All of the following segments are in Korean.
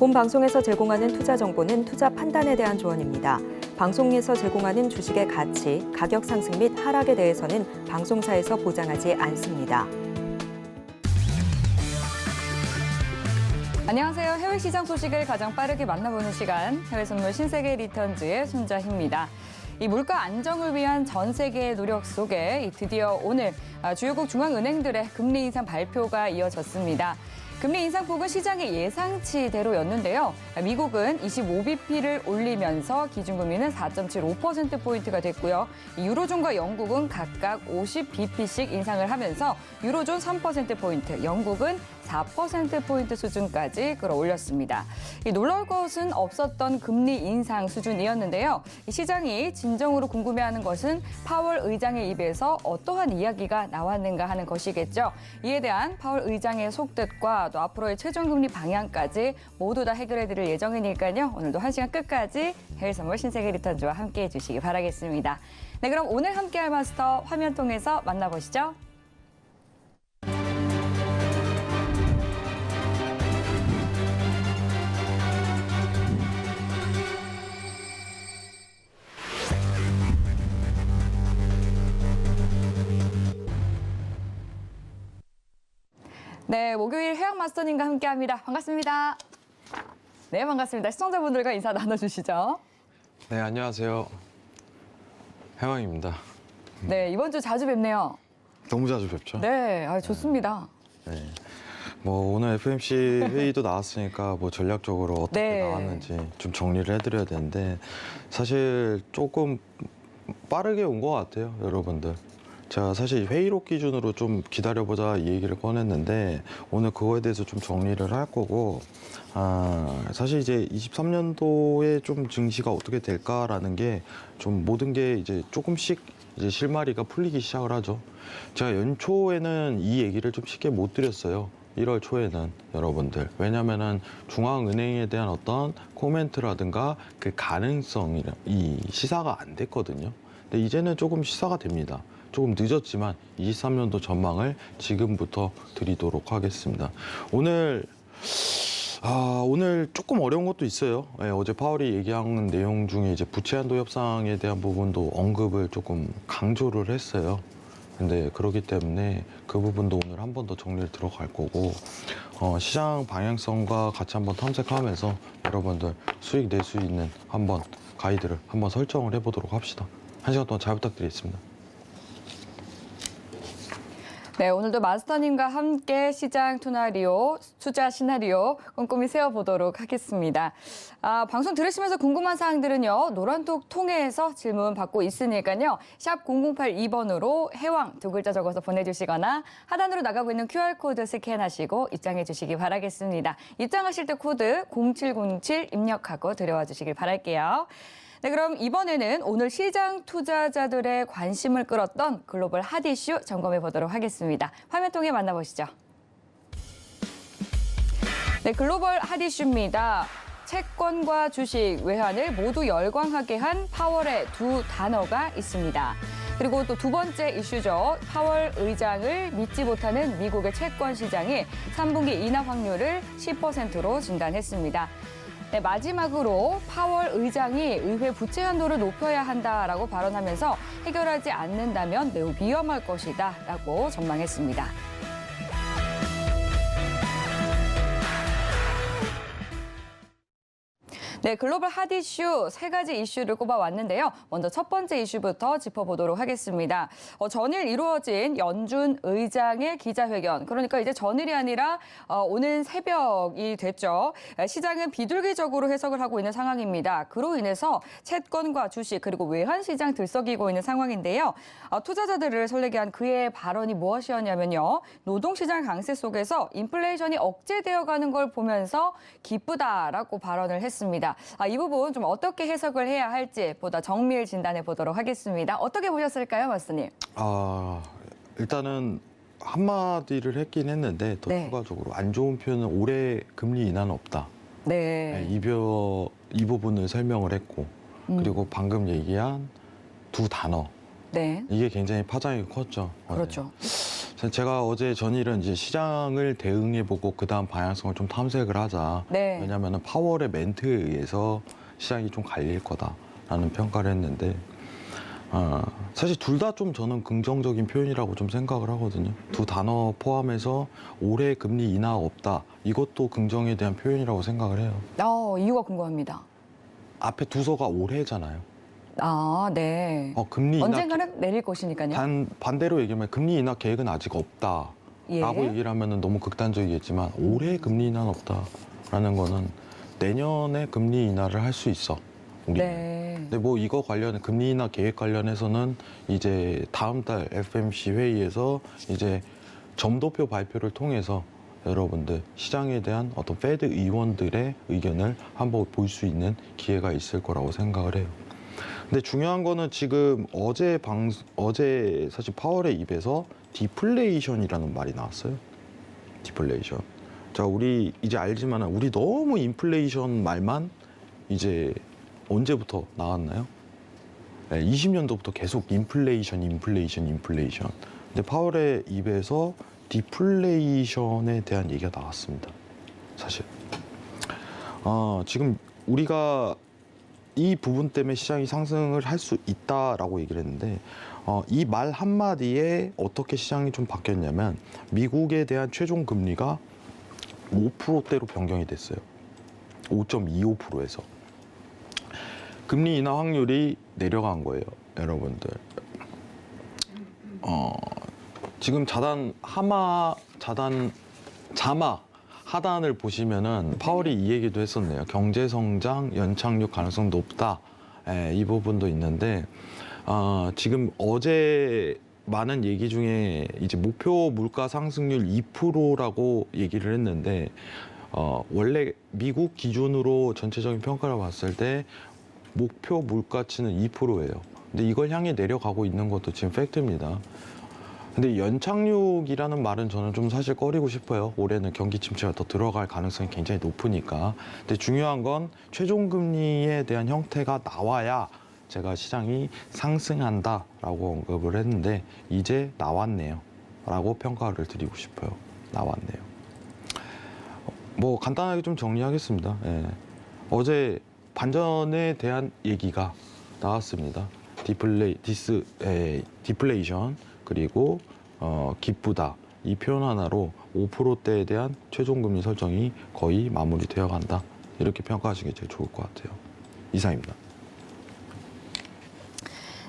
본 방송에서 제공하는 투자 정보는 투자 판단에 대한 조언입니다. 방송에서 제공하는 주식의 가치, 가격 상승 및 하락에 대해서는 방송사에서 보장하지 않습니다. 안녕하세요. 해외 시장 소식을 가장 빠르게 만나보는 시간, 해외 선물 신세계 리턴즈의 손자희입니다. 이 물가 안정을 위한 전 세계의 노력 속에 드디어 오늘 주요국 중앙은행들의 금리 인상 발표가 이어졌습니다. 금리 인상폭은 시장의 예상치대로였는데요. 미국은 25bp를 올리면서 기준금리는 4.75%포인트가 됐고요. 유로존과 영국은 각각 50bp씩 인상을 하면서 유로존 3%포인트, 영국은 4%포인트 수준까지 끌어올렸습니다. 놀라울 것은 없었던 금리 인상 수준이었는데요. 시장이 진정으로 궁금해하는 것은 파월 의장의 입에서 어떠한 이야기가 나왔는가 하는 것이겠죠. 이에 대한 파월 의장의 속뜻과 또 앞으로의 최종금리 방향까지 모두 다 해결해드릴 예정이니까요. 오늘도 1시간 끝까지 해외 선물 신세계 리턴즈와 함께해 주시기 바라겠습니다. 네, 그럼 오늘 함께할 마스터 화면 통해서 만나보시죠. 네, 목요일 해양 마스터님과 함께합니다. 반갑습니다. 네, 반갑습니다. 시청자분들과 인사 나눠주시죠. 네, 안녕하세요. 해왕입니다. 네, 이번 주 자주 뵙네요. 너무 자주 뵙죠? 네, 좋습니다. 네. 뭐 오늘 FMC 회의도 나왔으니까 뭐 전략적으로 어떻게 네. 나왔는지 좀 정리를 해드려야 되는데 사실 조금 빠르게 온 것 같아요, 여러분들. 제가 사실 회의록 기준으로 좀 기다려보자 이 얘기를 꺼냈는데 오늘 그거에 대해서 좀 정리를 할 거고 사실 이제 23년도에 좀 증시가 어떻게 될까라는 게 좀 모든 게 이제 조금씩 이제 실마리가 풀리기 시작을 하죠. 제가 연초에는 이 얘기를 좀 쉽게 못 드렸어요. 1월 초에는 여러분들. 왜냐면은 중앙은행에 대한 어떤 코멘트라든가 그 가능성이 시사가 안 됐거든요. 근데 이제는 조금 시사가 됩니다. 조금 늦었지만 23년도 전망을 지금부터 드리도록 하겠습니다. 오늘 조금 어려운 것도 있어요. 네, 어제 파월이 얘기한 내용 중에 이제 부채 한도 협상에 대한 부분도 언급을 조금 강조를 했어요. 근데 그렇기 때문에 그 부분도 오늘 한 번 더 정리를 들어갈 거고 시장 방향성과 같이 한번 탐색하면서 여러분들 수익 낼 수 있는 한번 가이드를 한번 설정을 해보도록 합시다. 1시간 동안 잘 부탁드리겠습니다. 네, 오늘도 마스터님과 함께 시장 투자 시나리오 꼼꼼히 세워보도록 하겠습니다. 방송 들으시면서 궁금한 사항들은요, 노란톡 통해서 질문 받고 있으니까요, 샵 0082번으로 해왕 두 글자 적어서 보내주시거나 하단으로 나가고 있는 QR코드 스캔하시고 입장해 주시기 바라겠습니다. 입장하실 때 코드 0707 입력하고 들어와 주시길 바랄게요. 네, 그럼 이번에는 오늘 시장 투자자들의 관심을 끌었던 글로벌 핫 이슈 점검해 보도록 하겠습니다. 화면 통해 만나보시죠. 네, 글로벌 핫 이슈입니다. 채권과 주식, 외환을 모두 열광하게 한 파월의 두 단어가 있습니다. 그리고 또 두 번째 이슈죠. 파월 의장을 믿지 못하는 미국의 채권 시장이 3분기 인하 확률을 10%로 진단했습니다. 네, 마지막으로 파월 의장이 의회 부채 한도를 높여야 한다라고 발언하면서 해결하지 않는다면 매우 위험할 것이다라고 전망했습니다. 네, 글로벌 핫 이슈 세 가지 이슈를 꼽아왔는데요. 먼저 첫 번째 이슈부터 짚어보도록 하겠습니다. 전일 이루어진 연준 의장의 기자회견. 그러니까 이제 전일이 아니라 오는 새벽이 됐죠. 시장은 비둘기적으로 해석을 하고 있는 상황입니다. 그로 인해서 채권과 주식 그리고 외환 시장 들썩이고 있는 상황인데요. 투자자들을 설레게 한 그의 발언이 무엇이었냐면요. 노동시장 강세 속에서 인플레이션이 억제되어가는 걸 보면서 기쁘다라고 발언을 했습니다. 이 부분 좀 어떻게 해석을 해야 할지 보다 정밀 진단해 보도록 하겠습니다. 어떻게 보셨을까요, 마스터님? 일단은 한마디를 했긴 했는데 더 네. 추가적으로 안 좋은 표현은 올해 금리 인하는 없다. 네. 이 부분을 설명을 했고 그리고 방금 얘기한 두 단어 네. 이게 굉장히 파장이 컸죠. 그렇죠. 제가 어제 전일은 이제 시장을 대응해보고 그 다음 방향성을 좀 탐색을 하자. 네. 왜냐하면 파월의 멘트에 의해서 시장이 좀 갈릴 거다라는 평가를 했는데 사실 둘 다 좀 저는 긍정적인 표현이라고 좀 생각을 하거든요. 두 단어 포함해서 올해 금리 인하 없다. 이것도 긍정에 대한 표현이라고 생각을 해요. 이유가 궁금합니다. 앞에 두서가 올해잖아요. 네. 금리 인하 언젠가는 내릴 것이니까요. 반대로 얘기하면 금리 인하 계획은 아직 없다. 예. 라고 얘기를 하면 너무 극단적이겠지만 올해 금리 인하는 없다라는 거는 내년에 금리 인하를 할 수 있어. 우리. 네. 근데 뭐 이거 관련 금리 인하 계획 관련해서는 이제 다음 달 FMC 회의에서 이제 점도표 발표를 통해서 여러분들 시장에 대한 어떤 페드 의원들의 의견을 한번 볼 수 있는 기회가 있을 거라고 생각을 해요. 근데 중요한 거는 지금 어제 사실 파월의 입에서 디플레이션이라는 말이 나왔어요. 디플레이션. 자, 우리 이제 알지만 우리 너무 인플레이션 말만 이제 언제부터 나왔나요? 네, 20년도부터 계속 인플레이션. 근데 파월의 입에서 디플레이션에 대한 얘기가 나왔습니다. 사실. 지금 우리가 이 부분 때문에 시장이 상승을 할 수 있다라고 얘기를 했는데 이 말 한마디에 어떻게 시장이 좀 바뀌었냐면 미국에 대한 최종 금리가 5%대로 변경이 됐어요. 5.25%에서. 금리 인하 확률이 내려간 거예요, 여러분들. 지금 자마 하단을 보시면은 파월이 이 얘기도 했었네요. 경제 성장 연착륙 가능성 높다. 이 부분도 있는데 지금 어제 많은 얘기 중에 이제 목표 물가 상승률 2%라고 얘기를 했는데 원래 미국 기준으로 전체적인 평가를 봤을 때 목표 물가치는 2%예요. 근데 이걸 향해 내려가고 있는 것도 지금 팩트입니다. 근데 연착륙이라는 말은 저는 좀 사실 꺼리고 싶어요. 올해는 경기 침체가 더 들어갈 가능성이 굉장히 높으니까. 근데 중요한 건 최종 금리에 대한 형태가 나와야 제가 시장이 상승한다라고 언급을 했는데 이제 나왔네요. 라고 평가를 드리고 싶어요. 나왔네요. 뭐 간단하게 좀 정리하겠습니다. 예. 어제 반전에 대한 얘기가 나왔습니다. 디플레이션 그리고 기쁘다 이 표현 하나로 5%대에 대한 최종금리 설정이 거의 마무리되어 간다 이렇게 평가하시는 게 제일 좋을 것 같아요. 이상입니다.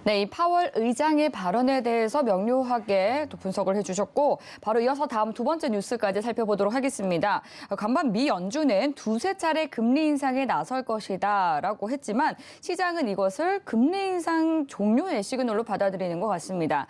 네, 이 파월 의장의 발언에 대해서 명료하게 또 분석을 해주셨고 바로 이어서 다음 두 번째 뉴스까지 살펴보도록 하겠습니다. 간밤 미 연준은 두세 차례 금리 인상에 나설 것이다라고 했지만 시장은 이것을 금리 인상 종료의 시그널로 받아들이는 것 같습니다.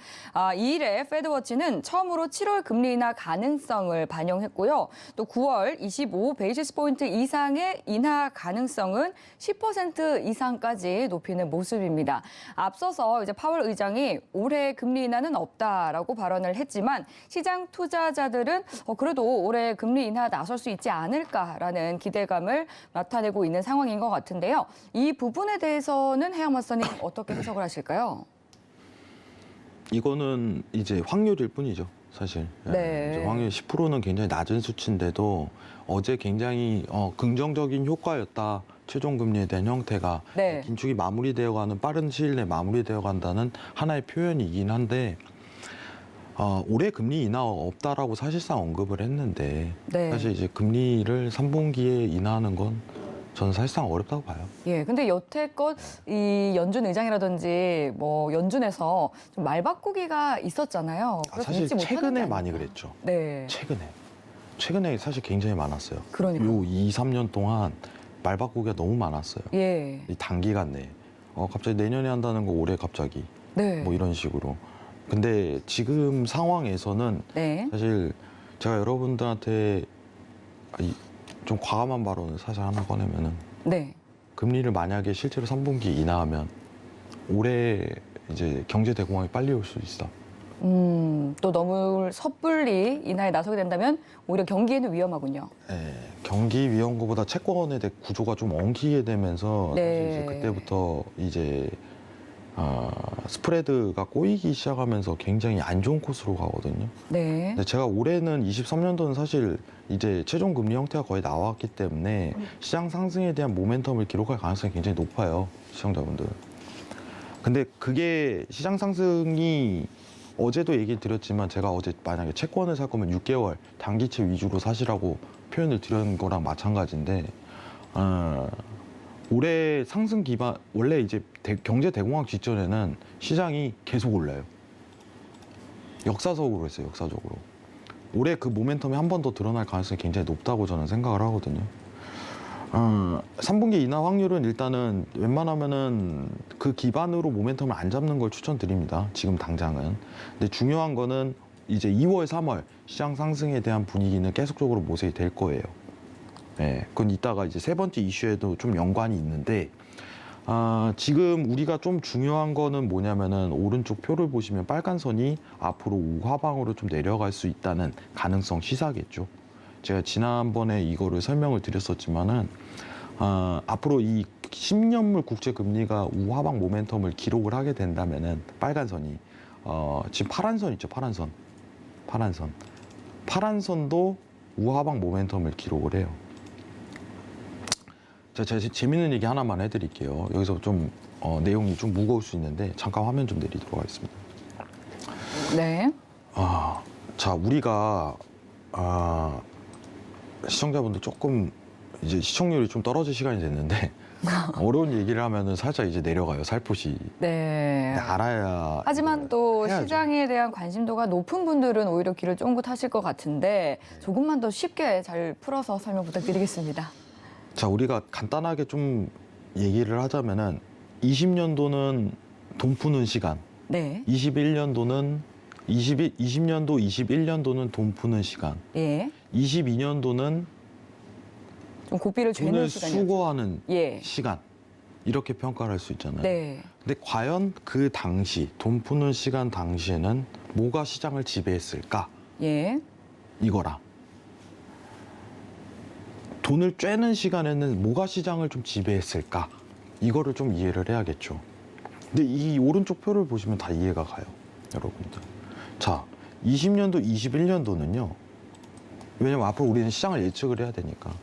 이 일에 페드워치는 처음으로 7월 금리 인하 가능성을 반영했고요. 또 9월 25 베이시스 포인트 이상의 인하 가능성은 10% 이상까지 높이는 모습입니다. 앞서서 이제 파월 의장이 올해 금리 인하는 없다라고 발언을 했지만 시장 투자자들은 그래도 올해 금리 인하 나설 수 있지 않을까라는 기대감을 나타내고 있는 상황인 것 같은데요. 이 부분에 대해서는 해양 마스터님 어떻게 해석을 하실까요? 이거는 이제 확률일 뿐이죠, 사실. 네. 이제 확률 10%는 굉장히 낮은 수치인데도 어제 굉장히 긍정적인 효과였다. 최종 금리에 대한 형태가 네. 긴축이 마무리되어가는 빠른 시일 내에 마무리되어간다는 하나의 표현이긴 한데 올해 금리 인하 없다라고 사실상 언급을 했는데 네. 사실 이제 금리를 3분기에 인하하는 건 저는 사실상 어렵다고 봐요. 예, 근데 여태껏 이 연준 의장이라든지 뭐 연준에서 좀 말바꾸기가 있었잖아요. 그래서 사실 믿지 못하는 게 최근에 아닌가. 많이 그랬죠. 네. 최근에 사실 굉장히 많았어요. 그러니까요. 요 2, 3년 동안 말 바꾸기가 너무 많았어요. 예. 이 단기간 내에. 갑자기 내년에 한다는 거 올해 갑자기. 네. 뭐 이런 식으로. 근데 지금 상황에서는 네. 사실 제가 여러분들한테 좀 과감한 발언을 사실 하나 꺼내면은 네. 금리를 만약에 실제로 3분기 인하하면 올해 이제 경제 대공황이 빨리 올 수 있어. 또 너무 섣불리 인하에 나서게 된다면 오히려 경기에는 위험하군요. 예, 경기 위험보다 채권의 구조가 좀 엉키게 되면서 네. 사실 이제 그때부터 이제 스프레드가 꼬이기 시작하면서 굉장히 안 좋은 코스로 가거든요. 네. 근데 제가 올해는 23년도는 사실 이제 최종 금리 형태가 거의 나왔기 때문에 시장 상승에 대한 모멘텀을 기록할 가능성이 굉장히 높아요, 시청자분들. 근데 그게 시장 상승이 어제도 얘기 드렸지만 제가 어제 만약에 채권을 살 거면 6개월 단기채 위주로 사시라고 표현을 드린 거랑 마찬가지인데 올해 상승 기반 원래 이제 경제 대공황 직전에는 시장이 계속 올라요. 역사적으로 했어요. 역사적으로. 올해 그 모멘텀이 한 번 더 드러날 가능성이 굉장히 높다고 저는 생각을 하거든요. 3분기 인하 확률은 일단은 웬만하면은 그 기반으로 모멘텀을 안 잡는 걸 추천드립니다. 지금 당장은. 근데 중요한 거는 이제 2월, 3월 시장 상승에 대한 분위기는 계속적으로 모색이 될 거예요. 네, 그건 이따가 이제 세 번째 이슈에도 좀 연관이 있는데, 지금 우리가 좀 중요한 거는 뭐냐면은 오른쪽 표를 보시면 빨간 선이 앞으로 우하방으로 좀 내려갈 수 있다는 가능성 시사겠죠. 제가 지난번에 이거를 설명을 드렸었지만은 앞으로 이 10년물 국채 금리가 우하방 모멘텀을 기록을 하게 된다면은 빨간 선이 지금 파란 선 있죠, 파란 선도 우하방 모멘텀을 기록을 해요. 제가 재밌는 얘기 하나만 해드릴게요. 여기서 좀 내용이 좀 무거울 수 있는데 잠깐 화면 좀 내리도록 하겠습니다. 네. 자, 우리가 시청자분들 조금 이제 시청률이 좀 떨어질 시간이 됐는데 어려운 얘기를 하면은 살짝 이제 내려가요, 살포시. 네. 알아야. 하지만 또 해야죠. 시장에 대한 관심도가 높은 분들은 오히려 귀를 쫑긋 하실 것 같은데 조금만 더 쉽게 잘 풀어서 설명 부탁드리겠습니다. 자, 우리가 간단하게 좀 얘기를 하자면은 20년도는 돈 푸는 시간, 네. 20년도, 21년도는 돈 푸는 시간, 예. 22년도는 좀 고삐를 죄는 돈을 시간이요. 수거하는 예. 시간, 이렇게 평가를 할 수 있잖아요. 네. 근데 과연 그 당시 돈 푸는 시간 당시에는 뭐가 시장을 지배했을까? 예. 이거랑 돈을 쬐는 시간에는 뭐가 시장을 좀 지배했을까? 이거를 좀 이해를 해야겠죠. 근데 이 오른쪽 표를 보시면 다 이해가 가요, 여러분들. 자, 20년도, 21년도는요. 왜냐면 앞으로 우리는 시장을 예측을 해야 되니까.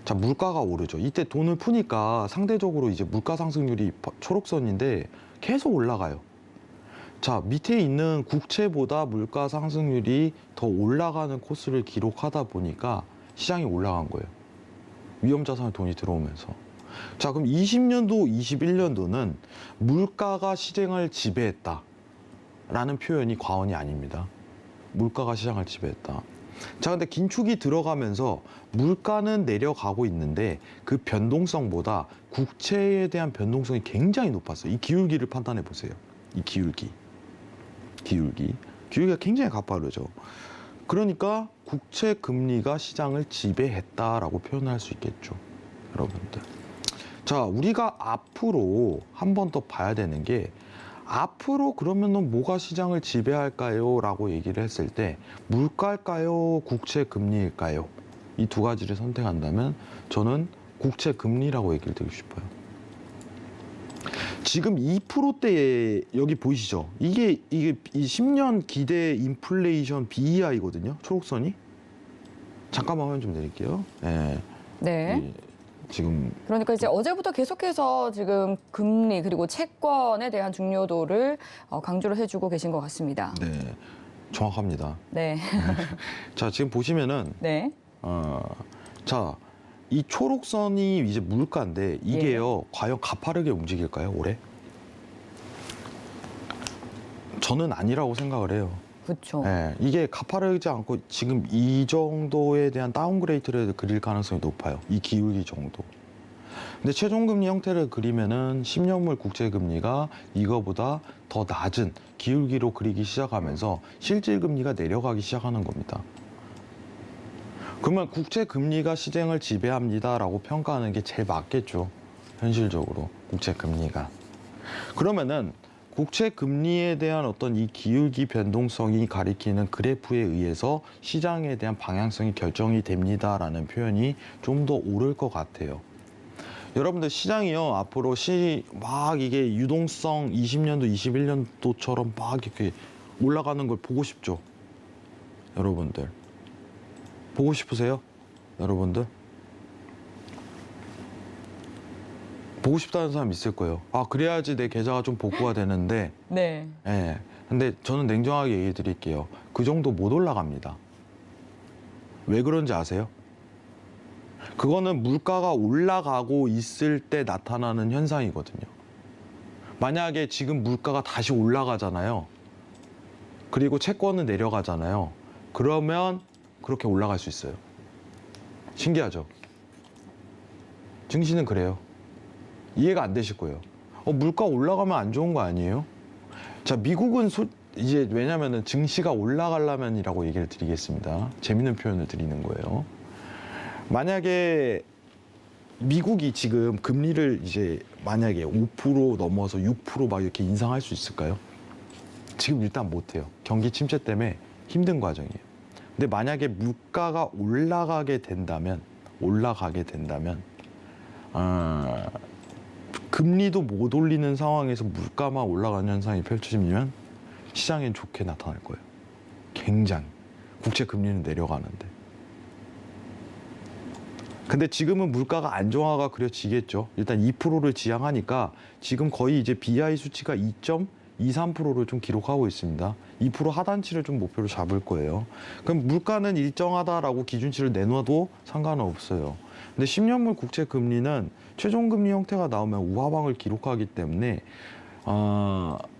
자, 물가가 오르죠. 이때 돈을 푸니까 상대적으로 이제 물가 상승률이 초록선인데 계속 올라가요. 자, 밑에 있는 국채보다 물가 상승률이 더 올라가는 코스를 기록하다 보니까 시장이 올라간 거예요. 위험자산에 돈이 들어오면서. 자, 그럼 20년도, 21년도는 물가가 시장을 지배했다 라는 표현이 과언이 아닙니다. 물가가 시장을 지배했다. 자, 근데 긴축이 들어가면서 물가는 내려가고 있는데 그 변동성보다 국채에 대한 변동성이 굉장히 높았어요. 이 기울기를 판단해 보세요. 이 기울기가 굉장히 가파르죠. 그러니까 국채 금리가 시장을 지배했다라고 표현할 수 있겠죠, 여러분들. 자, 우리가 앞으로 한 번 더 봐야 되는 게 앞으로 그러면은 뭐가 시장을 지배할까요? 라고 얘기를 했을 때 물가일까요? 국채 금리일까요? 이 두 가지를 선택한다면 저는 국채 금리라고 얘기를 드리고 싶어요. 지금 2%대에 여기 보이시죠? 이게 이 10년 기대 인플레이션 BEI거든요. 초록선이. 잠깐만 화면 좀 내릴게요. 네. 네. 지금 그러니까 이제 어제부터 계속해서 지금 금리 그리고 채권에 대한 중요도를 강조를 해주고 계신 것 같습니다. 네. 정확합니다. 네. 자, 지금 보시면은 네. 자, 이 초록선이 이제 물가인데 이게요, 과연 가파르게 움직일까요, 올해? 저는 아니라고 생각을 해요. 그렇죠. 네, 이게 가파르지 않고 지금 이 정도에 대한 다운그레이드를 그릴 가능성이 높아요. 이 기울기 정도. 근데 최종금리 형태를 그리면은 10년물 국채금리가 이거보다 더 낮은 기울기로 그리기 시작하면서 실질금리가 내려가기 시작하는 겁니다. 그러면 국채금리가 시장을 지배합니다라고 평가하는 게 제일 맞겠죠. 현실적으로 국채금리가. 그러면은 국채금리에 대한 어떤 이 기울기 변동성이 가리키는 그래프에 의해서 시장에 대한 방향성이 결정이 됩니다라는 표현이 좀 더 옳을 것 같아요. 여러분들 시장이요 앞으로 막 이게 유동성 20년도, 21년도처럼 막 이렇게 올라가는 걸 보고 싶죠? 여러분들 보고 싶으세요? 여러분들 보고 싶다는 사람 있을 거예요. 아 그래야지 내 계좌가 좀 복구가 되는데. 네. 예. 근데 저는 냉정하게 얘기해 드릴게요. 그 정도 못 올라갑니다. 왜 그런지 아세요? 그거는 물가가 올라가고 있을 때 나타나는 현상이거든요. 만약에 지금 물가가 다시 올라가잖아요. 그리고 채권은 내려가잖아요. 그러면 그렇게 올라갈 수 있어요. 신기하죠? 증시는 그래요. 이해가 안 되실 거예요. 물가 올라가면 안 좋은 거 아니에요? 자, 미국은 이제 왜냐면은 증시가 올라가려면이라고 얘기를 드리겠습니다. 재밌는 표현을 드리는 거예요. 만약에 미국이 지금 금리를 이제 만약에 5% 넘어서 6% 막 이렇게 인상할 수 있을까요? 지금 일단 못해요. 경기 침체 때문에 힘든 과정이에요. 근데 만약에 물가가 올라가게 된다면 금리도 못 올리는 상황에서 물가만 올라가는 현상이 펼쳐지면 시장엔 좋게 나타날 거예요. 굉장히. 국채 금리는 내려가는데. 근데 지금은 물가가 안정화가 그려지겠죠. 일단 2%를 지향하니까 지금 거의 이제 BI 수치가 2.23%를 좀 기록하고 있습니다. 2% 하단치를 좀 목표로 잡을 거예요. 그럼 물가는 일정하다라고 기준치를 내놔도 상관은 없어요. 근데 10년물 국채 금리는 최종 금리 형태가 나오면 우하방을 기록하기 때문에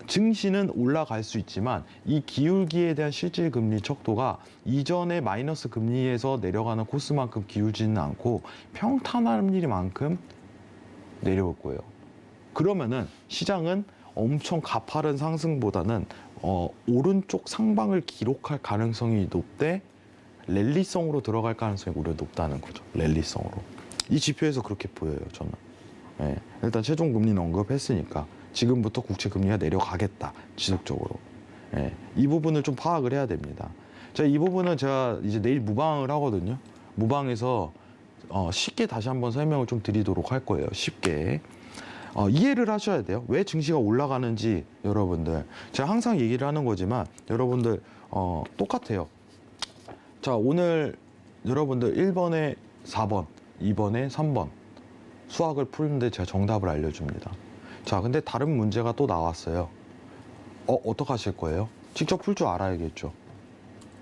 증시는 올라갈 수 있지만 이 기울기에 대한 실질 금리 척도가 이전의 마이너스 금리에서 내려가는 코스만큼 기울지는 않고 평탄한 일만큼 내려올 거예요. 그러면은 시장은 엄청 가파른 상승보다는 오른쪽 상방을 기록할 가능성이 높되 랠리성으로 들어갈 가능성이 오히려 높다는 거죠. 랠리성으로. 이 지표에서 그렇게 보여요, 저는. 예, 일단 최종 금리는 언급했으니까 지금부터 국채 금리가 내려가겠다, 지속적으로. 예, 이 부분을 좀 파악을 해야 됩니다. 자, 이 부분은 제가 이제 내일 무방을 하거든요. 무방에서 쉽게 다시 한번 설명을 좀 드리도록 할 거예요. 쉽게. 이해를 하셔야 돼요. 왜 증시가 올라가는지 여러분들. 제가 항상 얘기를 하는 거지만 여러분들 똑같아요. 자, 오늘 여러분들 1번에 4번, 2번에 3번 수학을 푸는데 제가 정답을 알려줍니다. 자, 근데 다른 문제가 또 나왔어요. 어떻게 하실 거예요? 직접 풀 줄 알아야겠죠.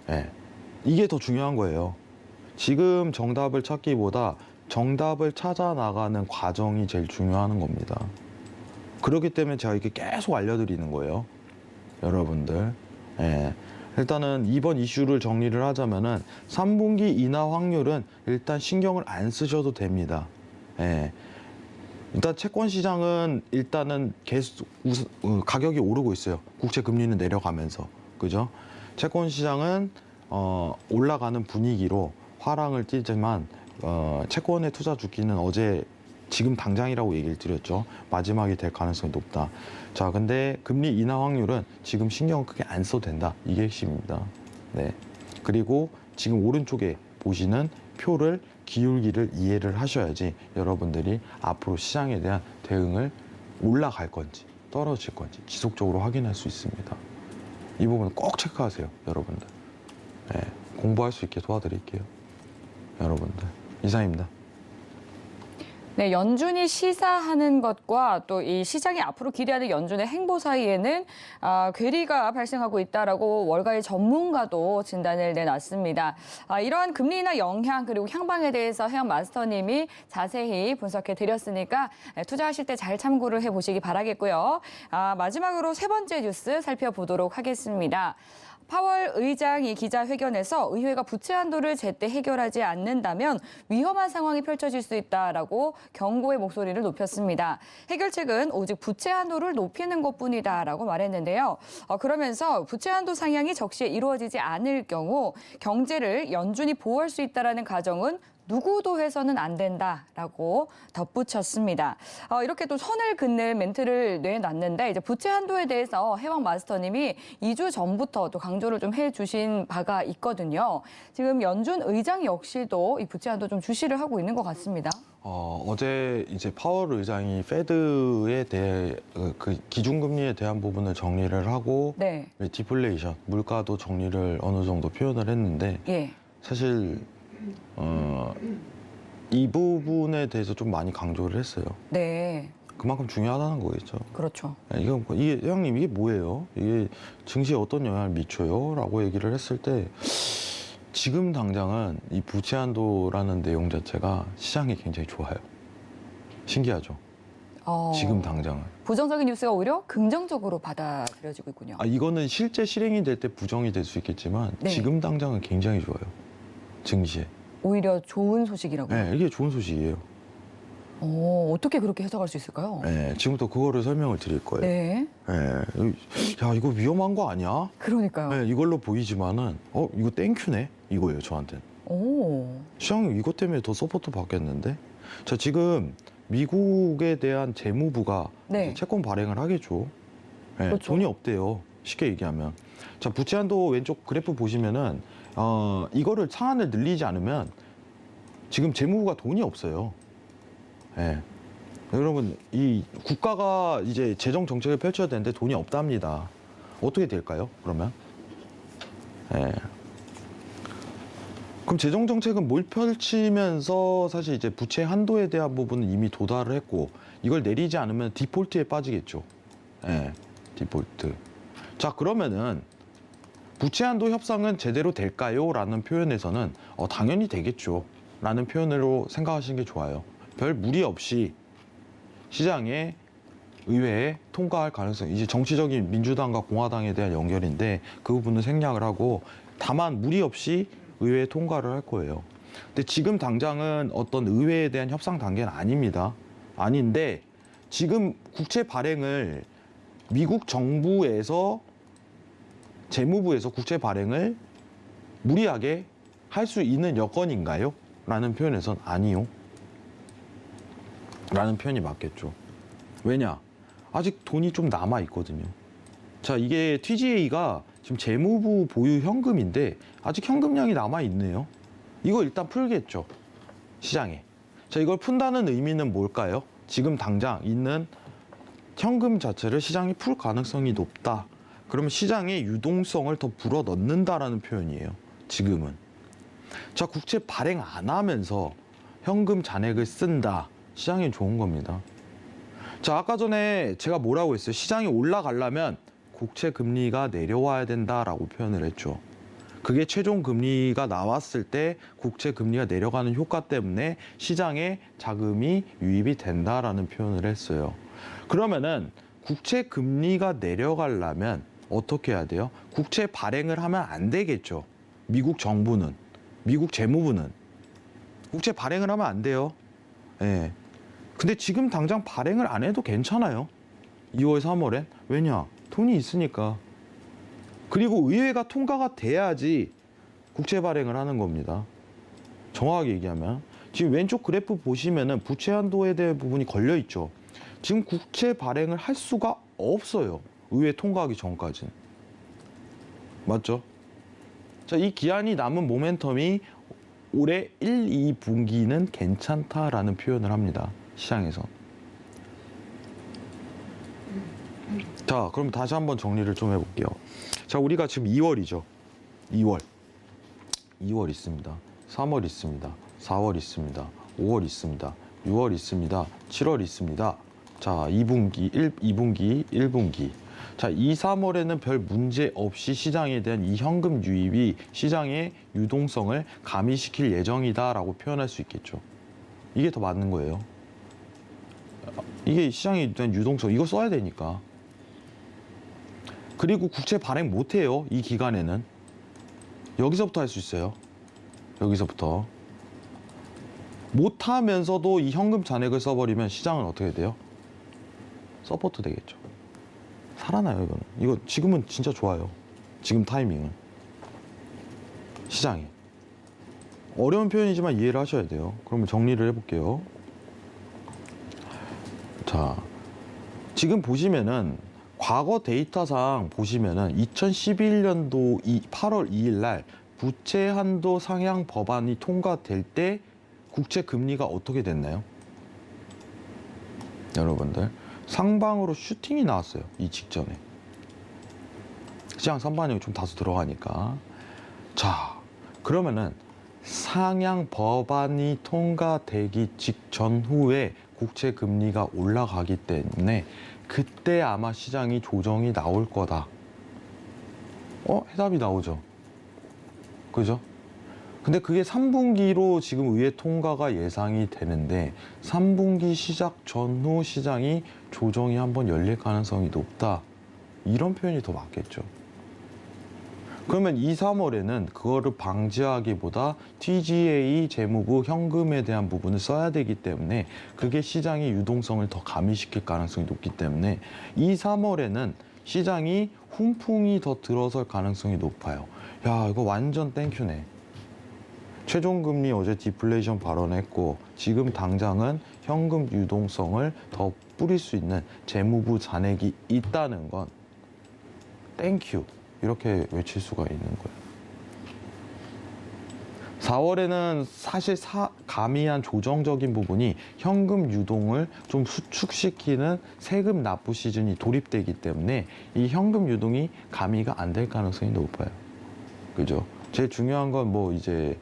네. 이게 더 중요한 거예요. 지금 정답을 찾기보다 정답을 찾아 나가는 과정이 제일 중요한 겁니다. 그렇기 때문에 제가 이렇게 계속 알려드리는 거예요. 여러분들. 네. 일단은 이번 이슈를 정리를 하자면은 3분기 인하 확률은 일단 신경을 안 쓰셔도 됩니다. 예. 일단 채권 시장은 일단은 계속 가격이 오르고 있어요. 국채 금리는 내려가면서. 그죠? 채권 시장은 올라가는 분위기로 화랑을 띠지만 채권의 투자 주기는 지금 당장이라고 얘기를 드렸죠. 마지막이 될 가능성이 높다. 자, 근데 금리 인하 확률은 지금 신경을 크게 안 써도 된다. 이게 핵심입니다. 네. 그리고 지금 오른쪽에 보시는 표를 기울기를 이해를 하셔야지 여러분들이 앞으로 시장에 대한 대응을 올라갈 건지 떨어질 건지 지속적으로 확인할 수 있습니다. 이 부분은 꼭 체크하세요, 여러분들. 네. 공부할 수 있게 도와드릴게요. 여러분들. 이상입니다. 네, 연준이 시사하는 것과 또 이 시장이 앞으로 기대하는 연준의 행보 사이에는 괴리가 발생하고 있다라고 월가의 전문가도 진단을 내놨습니다. 이러한 금리 인하 영향 그리고 향방에 대해서 해영 마스터님이 자세히 분석해 드렸으니까 투자하실 때 잘 참고를 해보시기 바라겠고요. 마지막으로 세 번째 뉴스 살펴보도록 하겠습니다. 파월 의장이 기자회견에서 의회가 부채 한도를 제때 해결하지 않는다면 위험한 상황이 펼쳐질 수 있다라고 경고의 목소리를 높였습니다. 해결책은 오직 부채 한도를 높이는 것뿐이다라고 말했는데요. 그러면서 부채 한도 상향이 적시에 이루어지지 않을 경우 경제를 연준이 보호할 수 있다라는 가정은 누구도 해서는 안 된다라고 덧붙였습니다. 이렇게 또 선을 긋는 멘트를 내놨는데 이제 부채 한도에 대해서 해왕 마스터님이 2주 전부터 또 강조를 좀 해주신 바가 있거든요. 지금 연준 의장 역시도 이 부채 한도 좀 주시를 하고 있는 것 같습니다. 어제 이제 파월 의장이 페드에 대해 그 기준금리에 대한 부분을 정리를 하고 네. 디플레이션, 물가도 정리를 어느 정도 표현을 했는데 예. 사실 이 부분에 대해서 좀 많이 강조를 했어요. 네. 그만큼 중요하다는 거겠죠. 그렇죠. 이게 형님 이게 뭐예요? 이게 증시에 어떤 영향을 미쳐요? 라고 얘기를 했을 때 지금 당장은 이 부채 한도라는 내용 자체가 시장이 굉장히 좋아요. 신기하죠? 지금 당장은. 부정적인 뉴스가 오히려 긍정적으로 받아들여지고 있군요. 이거는 실제 실행이 될 때 부정이 될 수 있겠지만 네. 지금 당장은 굉장히 좋아요. 증시에. 오히려 좋은 소식이라고요? 네, 이게 좋은 소식이에요. 어떻게 그렇게 해석할 수 있을까요? 네, 지금부터 그거를 설명을 드릴 거예요. 네. 야, 이거 위험한 거 아니야? 그러니까요. 네, 이걸로 보이지만은 이거 땡큐네 이거예요 저한테는. 시장이 이것 때문에 더 서포트 받겠는데? 자, 지금 미국에 대한 재무부가 네. 채권 발행을 하겠죠. 네, 그렇죠. 돈이 없대요. 쉽게 얘기하면. 자, 부채 한도 왼쪽 그래프 보시면은 이거를 상한을 늘리지 않으면 지금 재무부가 돈이 없어요. 네. 여러분, 이 국가가 이제 재정 정책을 펼쳐야 되는데 돈이 없답니다. 어떻게 될까요? 그러면? 네. 그럼 재정 정책은 뭘 펼치면서 사실 이제 부채 한도에 대한 부분은 이미 도달을 했고 이걸 내리지 않으면 디폴트에 빠지겠죠. 예, 디폴트. 자, 그러면은 부채 한도 협상은 제대로 될까요? 라는 표현에서는 당연히 되겠죠. 라는 표현으로 생각하시는 게 좋아요. 별 무리 없이 시장에 의회에 통과할 가능성, 이제 정치적인 민주당과 공화당에 대한 연결인데 그 부분은 생략을 하고 다만 무리 없이 의회에 통과를 할 거예요. 근데 지금 당장은 어떤 의회에 대한 협상 단계는 아닙니다. 아닌데 지금 국채 발행을 미국 정부에서 재무부에서 국채 발행을 무리하게 할 수 있는 여건인가요? 라는 표현에선 아니요. 라는 표현이 맞겠죠. 왜냐? 아직 돈이 좀 남아 있거든요. 자, 이게 TGA가 지금 재무부 보유 현금인데 아직 현금량이 남아 있네요. 이거 일단 풀겠죠. 시장에. 자, 이걸 푼다는 의미는 뭘까요? 지금 당장 있는 현금 자체를 시장이 풀 가능성이 높다. 그러면 시장의 유동성을 더 불어 넣는다라는 표현이에요. 지금은. 자, 국채 발행 안 하면서 현금 잔액을 쓴다. 시장이 좋은 겁니다. 자, 아까 전에 제가 뭐라고 했어요? 시장이 올라가려면 국채 금리가 내려와야 된다라고 표현을 했죠. 그게 최종 금리가 나왔을 때 국채 금리가 내려가는 효과 때문에 시장에 자금이 유입이 된다라는 표현을 했어요. 그러면은 국채 금리가 내려가려면 어떻게 해야 돼요? 국채 발행을 하면 안 되겠죠. 미국 정부는, 미국 재무부는 국채 발행을 하면 안 돼요. 예. 근데 지금 당장 발행을 안 해도 괜찮아요. 2월, 3월엔. 왜냐? 돈이 있으니까. 그리고 의회가 통과가 돼야지 국채 발행을 하는 겁니다. 정확하게 얘기하면. 지금 왼쪽 그래프 보시면은 부채 한도에 대한 부분이 걸려 있죠. 지금 국채 발행을 할 수가 없어요. 의회 통과하기 전까지는. 맞죠? 자, 이 기한이 남은 모멘텀이 올해 1, 2분기는 괜찮다라는 표현을 합니다. 시장에서. 자, 그럼 다시 한번 정리를 좀 해볼게요. 자, 우리가 지금 2월이죠. 2월 있습니다. 3월 있습니다. 4월 있습니다. 5월 있습니다. 6월 있습니다. 7월 있습니다. 자, 2분기, 2분기, 1분기. 자, 2, 3월에는 별 문제 없이 시장에 대한 이 현금 유입이 시장의 유동성을 가미시킬 예정이다라고 표현할 수 있겠죠. 이게 더 맞는 거예요. 이게 시장에 대한 유동성, 이거 써야 되니까. 그리고 국채 발행 못해요. 이 기간에는. 여기서부터 할 수 있어요. 여기서부터. 못하면서도 이 현금 잔액을 써버리면 시장은 어떻게 돼요? 서포트 되겠죠. 살아나요, 이거는. 이거 지금은 진짜 좋아요. 지금 타이밍은. 시장이. 어려운 표현이지만 이해를 하셔야 돼요. 그러면 정리를 해볼게요. 자, 지금 보시면은 과거 데이터상 보시면은 2011년도 8월 2일 날 부채 한도 상향 법안이 통과될 때 국채 금리가 어떻게 됐나요? 여러분들 상방으로 슈팅이 나왔어요. 이 직전에. 시장 선반영이 좀 다소 들어가니까. 자, 그러면은 상향 법안이 통과되기 직전후에 국채 금리가 올라가기 때문에 그때 아마 시장이 조정이 나올 거다. 해답이 나오죠. 그죠? 근데 그게 3분기로 지금 의회 통과가 예상이 되는데 3분기 시작 전후 시장이 조정이 한번 열릴 가능성이 높다. 이런 표현이 더 맞겠죠. 그러면 2, 3월에는 그거를 방지하기보다 TGA 재무부 현금에 대한 부분을 써야 되기 때문에 그게 시장의 유동성을 더 가미시킬 가능성이 높기 때문에 2, 3월에는 시장이 훈풍이 더 들어설 가능성이 높아요. 야, 이거 완전 땡큐네. 최종금리 어제 디플레이션 발언했고 지금 당장은 현금 유동성을 더 뿌릴 수 있는 재무부 잔액이 있다는 건 땡큐. 이렇게 외칠 수가 있는 거예요. 4월에는 사실 가미한 조정적인 부분이 현금 유동을 좀 수축시키는 세금 납부 시즌이 돌입되기 때문에 이 현금 유동이 가미가 안 될 가능성이 높아요. 그죠? 제일 중요한 건 뭐 이제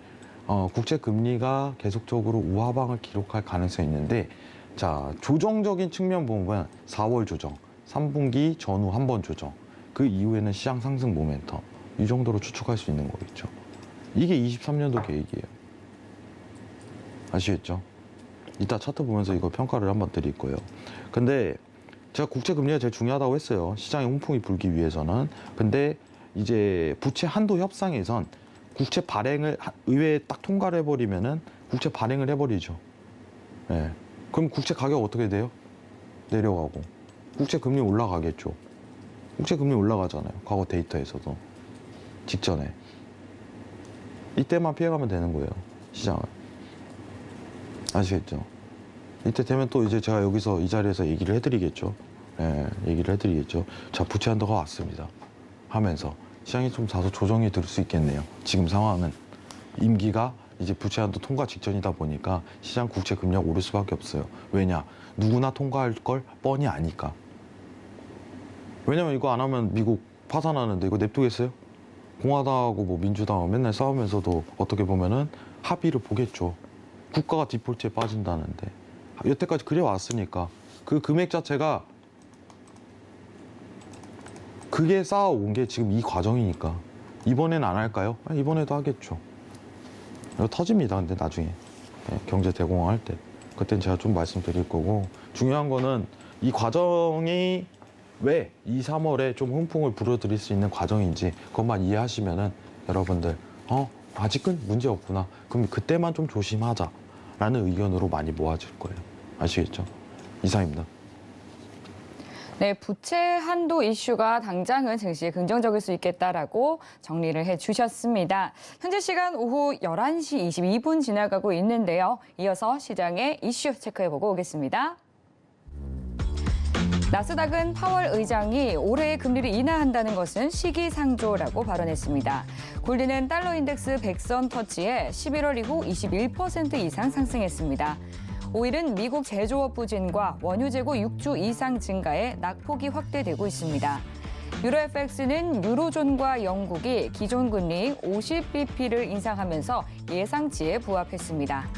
국채 금리가 계속적으로 우하방을 기록할 가능성이 있는데 자, 조정적인 측면 보면 4월 조정, 3분기 전후 한 번 조정, 그 이후에는 시장 상승 모멘텀 이 정도로 추측할 수 있는 거겠죠. 이게 23년도 계획이에요. 아시겠죠? 이따 차트 보면서 이거 평가를 한번 드릴 거예요. 근데 제가 국채 금리가 제일 중요하다고 했어요. 시장의 훈풍이 불기 위해서는. 근데 이제 부채 한도 협상에선 국채 발행을 의회에 딱 통과를 해버리면은 국채 발행을 해버리죠. 네. 그럼 국채 가격 어떻게 돼요? 내려가고 국채 금리 올라가겠죠. 국채 금리 올라가잖아요. 과거 데이터에서도 직전에 이때만 피해가면 되는 거예요. 시장을. 아시겠죠? 이때 되면 또 이제 제가 여기서 이 자리에서 얘기를 해드리겠죠. 얘기를 해드리겠죠. 자, 부채 한도가 왔습니다. 하면서 시장이 좀 다소 조정이 들 수 있겠네요. 지금 상황은 임기가 이제 부채 한도 통과 직전이다 보니까 시장 국채 금리가 오를 수밖에 없어요. 왜냐? 누구나 통과할 걸 뻔히 아니까. 왜냐면 이거 안 하면 미국 파산하는데 이거 냅두겠어요? 공화당하고 뭐 민주당하고 맨날 싸우면서도 어떻게 보면은 합의를 보겠죠. 국가가 디폴트에 빠진다는데. 여태까지 그래 왔으니까 그 금액 자체가 그게 쌓아온 게 지금 이 과정이니까 이번엔 안 할까요? 이번에도 하겠죠. 이거 터집니다. 근데 나중에 경제 대공황할 때 그땐 제가 좀 말씀드릴 거고 중요한 거는 이 과정이 왜 2, 3월에 좀 훈풍을 불어들일 수 있는 과정인지 그것만 이해하시면은 여러분들 아직은 문제 없구나. 그럼 그때만 좀 조심하자라는 의견으로 많이 모아질 거예요. 아시겠죠? 이상입니다. 네, 부채 한도 이슈가 당장은 증시에 긍정적일 수 있겠다라고 정리를 해주셨습니다. 현재 시간 오후 11시 22분 지나가고 있는데요. 이어서 시장의 이슈 체크해보고 오겠습니다. 나스닥은 파월 의장이 올해 금리를 인하한다는 것은 시기상조라고 발언했습니다. 골드는 달러 인덱스 100선 터치해 11월 이후 21% 이상 상승했습니다. 5일은 미국 제조업 부진과 원유 재고 6주 이상 증가에 낙폭이 확대되고 있습니다. 유로 FX는 유로존과 영국이 기존 금리 50bp를 인상하면서 예상치에 부합했습니다.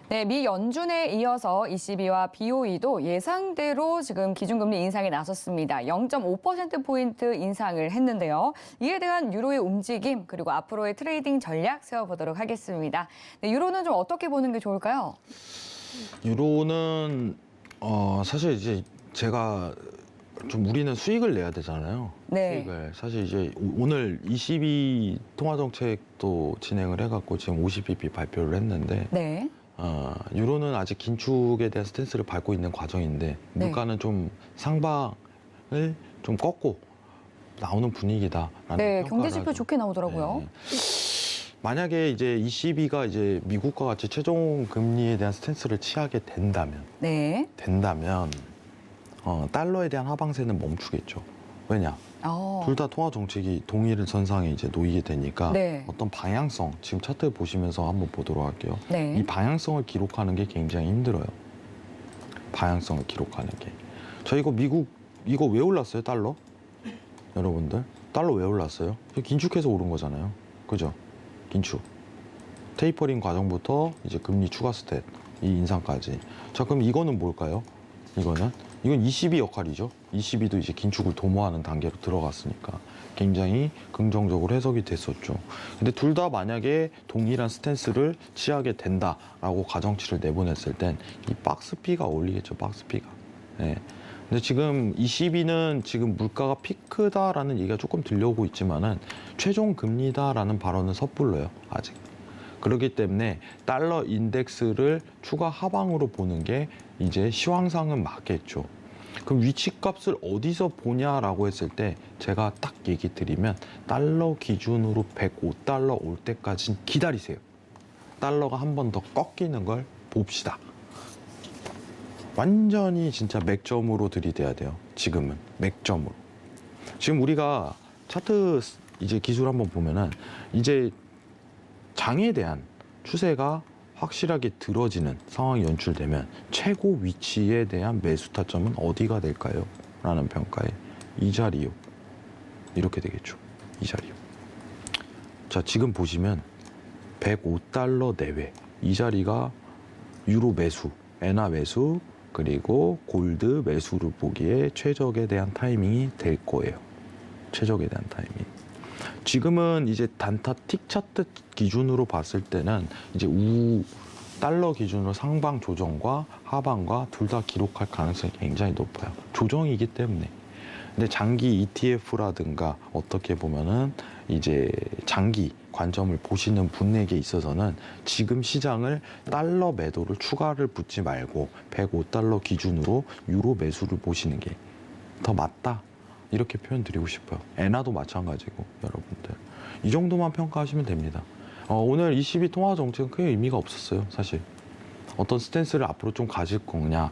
네, 미 연준에 이어서 ECB와 BOE도 예상대로 지금 기준금리 인상에 나섰습니다. 0.5%포인트 인상을 했는데요. 이에 대한 유로의 움직임 그리고 앞으로의 트레이딩 전략 세워보도록 하겠습니다. 네, 유로는 좀 어떻게 보는 게 좋을까요? 유로는 사실 이제 제가 좀 우리는 수익을 내야 되잖아요. 네. 수익을 사실 이제 오늘 ECB 통화정책도 진행을 해갖고 지금 50bp 발표를 했는데 네. 유로는 아직 긴축에 대한 스탠스를 밟고 있는 과정인데 물가는 좀 상방 좀 꺾고 나오는 분위기다라는 네, 평가를 경제지표 하죠. 좋게 나오더라고요. 네. 만약에 이제 ECB가 이제 미국과 같이 최종 금리에 대한 스탠스를 취하게 된다면 네. 달러에 대한 하방세는 멈추겠죠. 왜냐? 둘 다 통화 정책이 동일 선상에 이제 놓이게 되니까 네. 어떤 방향성, 지금 차트 보시면서 한번 보도록 할게요. 네. 이 방향성을 기록하는 게 굉장히 힘들어요. 방향성을 기록하는 게. 저 이거 미국 이거 왜 올랐어요, 달러? 여러분들 달러 왜 올랐어요? 긴축해서 오른 거잖아요. 그죠? 긴축. 테이퍼링 과정부터 이제 금리 추가 스텝 이 인상까지. 자, 그럼 이거는 뭘까요? 이건 ECB 역할이죠. ECB도 이제 긴축을 도모하는 단계로 들어갔으니까 굉장히 긍정적으로 해석이 됐었죠. 근데 둘 다 만약에 동일한 스탠스를 취하게 된다라고 가정치를 내보냈을 땐 이 박스 P가 어울리겠죠. 박스 P가. 네. 근데 지금 ECB는 지금 물가가 피크다라는 얘기가 조금 들려오고 있지만은 최종 금리다라는 발언은 섣불러요. 아직. 그렇기 때문에 달러 인덱스를 추가 하방으로 보는 게 이제 시황상은 맞겠죠. 그럼 위치값을 어디서 보냐라고 했을 때 제가 딱 얘기 드리면 달러 기준으로 105달러 올 때까지는 기다리세요. 달러가 한 번 더 꺾이는 걸 봅시다. 완전히 진짜 맥점으로 들이대야 돼요. 지금은 맥점으로. 지금 우리가 차트 이제 기술 한번 보면은 이제 장에 대한 추세가 확실하게 들어지는 상황이 연출되면 최고 위치에 대한 매수 타점은 어디가 될까요? 라는 평가에 이 자리요. 이렇게 되겠죠. 이 자리요. 자, 지금 보시면 105달러 내외 이 자리가 유로 매수, 엔화 매수, 그리고 골드 매수를 보기에 최적에 대한 타이밍이 될 거예요. 최적에 대한 타이밍. 지금은 이제 단타 틱 차트 기준으로 봤을 때는 이제 달러 기준으로 상방 조정과 하방과 둘 다 기록할 가능성이 굉장히 높아요. 조정이기 때문에. 근데 장기 ETF라든가 어떻게 보면은 이제 장기 관점을 보시는 분에게 있어서는 지금 시장을 달러 매도를 추가를 붙지 말고 105달러 기준으로 유로 매수를 보시는 게 더 맞다. 이렇게 표현 드리고 싶어요. 엔화도 마찬가지고 여러분들. 이 정도만 평가하시면 됩니다. 오늘 ECB 통화 정책은 크게 의미가 없었어요. 사실. 어떤 스탠스를 앞으로 좀 가질 거냐.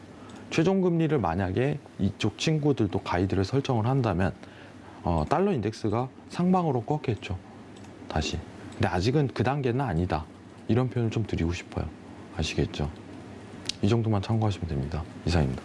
최종 금리를 만약에 이쪽 친구들도 가이드를 설정을 한다면 달러 인덱스가 상방으로 꺾겠죠. 다시. 근데 아직은 그 단계는 아니다. 이런 표현을 좀 드리고 싶어요. 아시겠죠? 이 정도만 참고하시면 됩니다. 이상입니다.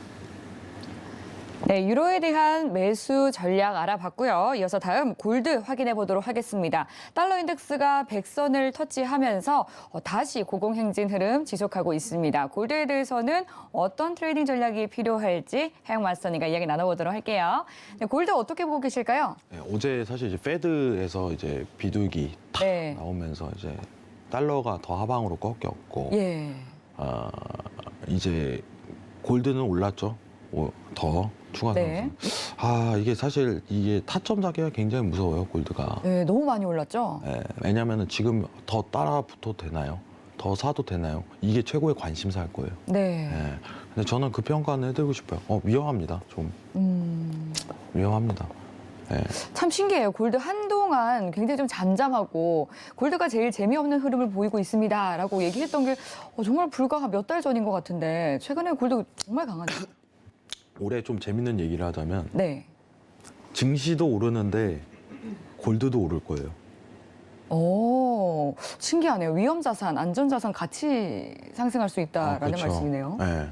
네, 유로에 대한 매수 전략 알아봤고요. 이어서 다음 골드 확인해 보도록 하겠습니다. 달러 인덱스가 100선을 터치하면서 다시 고공행진 흐름 지속하고 있습니다. 골드에 대해서는 어떤 트레이딩 전략이 필요할지 하영 마스터님과 이야기 나눠보도록 할게요. 네, 골드 어떻게 보고 계실까요? 네, 어제 사실 이제 페드에서 이제 비둘기 탁 네. 나오면서 이제 달러가 더 하방으로 꺾였고 예. 이제 골드는 올랐죠. 더 추가 네. 상승. 이게 사실 이게 타점 잡기가 굉장히 무서워요, 골드가. 네, 너무 많이 올랐죠? 예, 왜냐면은 지금 더 따라 붙어도 되나요? 더 사도 되나요? 이게 최고의 관심사일 거예요. 네. 예. 근데 저는 그 평가는 해드리고 싶어요. 위험합니다. 좀 위험합니다. 예. 참 신기해요. 골드 한동안 굉장히 좀 잠잠하고 골드가 제일 재미없는 흐름을 보이고 있습니다라고 얘기했던 게 정말 불과 몇 달 전인 것 같은데 최근에 골드 정말 강하네요. 올해 좀 재밌는 얘기를 하자면 네. 증시도 오르는데 골드도 오를 거예요. 오, 신기하네요. 위험자산, 안전자산 같이 상승할 수 있다라는 그렇죠. 말씀이네요. 네.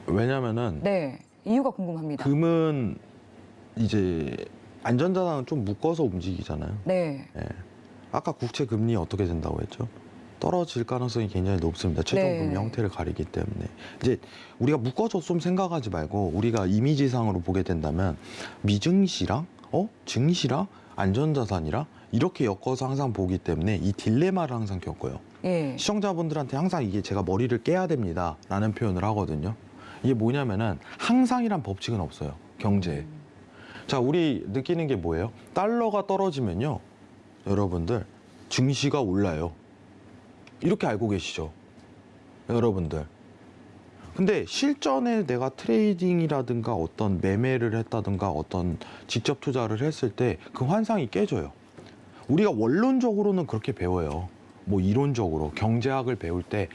왜냐면은 네, 이유가 궁금합니다. 금은 이제 안전자산은 좀 묶어서 움직이잖아요. 네. 예. 아까 국채 금리 어떻게 된다고 했죠? 떨어질 가능성이 굉장히 높습니다. 최종 네. 금리 형태를 가리기 때문에. 이제 우리가 묶어서 좀 생각하지 말고 우리가 이미지상으로 보게 된다면 미증시랑 증시랑 안전자산이랑 이렇게 엮어서 항상 보기 때문에 이 딜레마를 항상 겪어요. 예. 시청자분들한테 항상 이게 제가 머리를 깨야 됩니다 라는 표현을 하거든요. 이게 뭐냐면은 항상이란 법칙은 없어요. 경제에. 자, 우리 느끼는 게 뭐예요? 달러가 떨어지면요. 여러분들 증시가 올라요. 이렇게 알고 계시죠? 여러분들. 근데 실전에 내가 트레이딩이라든가 어떤 매매를 했다든가 어떤 직접 투자를 했을 때 그 환상이 깨져요. 우리가 원론적으로는 그렇게 배워요. 뭐 이론적으로 경제학을 배울 때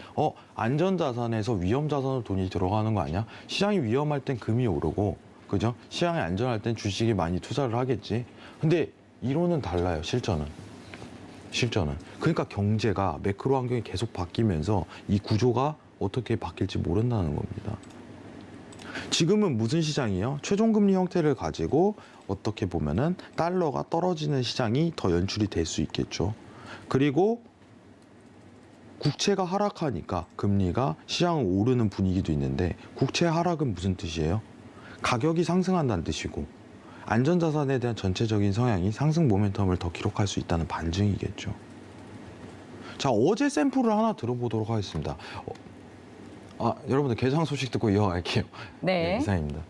안전자산에서 위험자산으로 돈이 들어가는 거 아니야? 시장이 위험할 땐 금이 오르고, 그죠? 시장이 안전할 땐 주식이 많이 투자를 하겠지. 근데 이론은 달라요. 실전은. 그러니까 경제가 매크로 환경이 계속 바뀌면서 이 구조가 어떻게 바뀔지 모른다는 겁니다. 지금은 무슨 시장이에요? 최종금리 형태를 가지고 어떻게 보면은 달러가 떨어지는 시장이 더 연출이 될 수 있겠죠. 그리고 국채가 하락하니까 금리가 시장을 오르는 분위기도 있는데, 국채 하락은 무슨 뜻이에요? 가격이 상승한다는 뜻이고, 안전자산에 대한 전체적인 성향이 상승 모멘텀을 더 기록할 수 있다는 반증이겠죠. 자, 어제 샘플을 하나 들어보도록 하겠습니다. 여러분들 개장 소식 듣고 이어갈게요. 네. 이상입니다.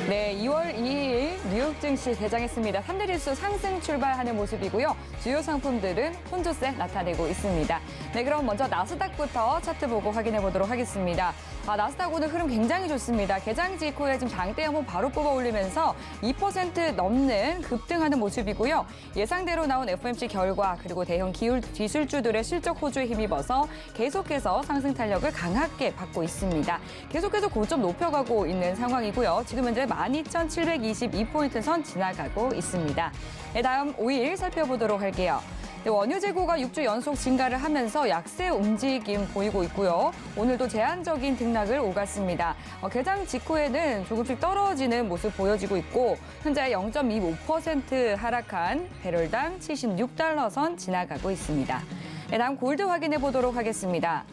네, 2월 2일 뉴욕 증시 개장했습니다. 3대 지수 상승 출발하는 모습이고요. 주요 상품들은 혼조세 나타내고 있습니다. 네, 그럼 먼저 나스닥부터 차트 보고 확인해 보도록 하겠습니다. 나스닥 오늘 흐름 굉장히 좋습니다. 개장 직후에 지금 장대 한번 바로 뽑아 올리면서 2% 넘는 급등하는 모습이고요. 예상대로 나온 FOMC 결과 그리고 대형 기술주들의 실적 호주에 힘입어서 계속해서 상승 탄력을 강하게 받고 있습니다. 계속해서 고점 높여가고 있는 상황이고요. 지금 현재 12,722포인트 선 지나가고 있습니다. 네, 다음 5일 살펴보도록 할게요. 네, 원유 재고가 6주 연속 증가를 하면서 약세 움직임 보이고 있고요. 오늘도 제한적인 등락을 오갔습니다. 개장 직후에는 조금씩 떨어지는 모습 보여지고 있고, 현재 0.25% 하락한 배럴당 76달러 선 지나가고 있습니다. 네, 다음 골드 확인해 보도록 하겠습니다.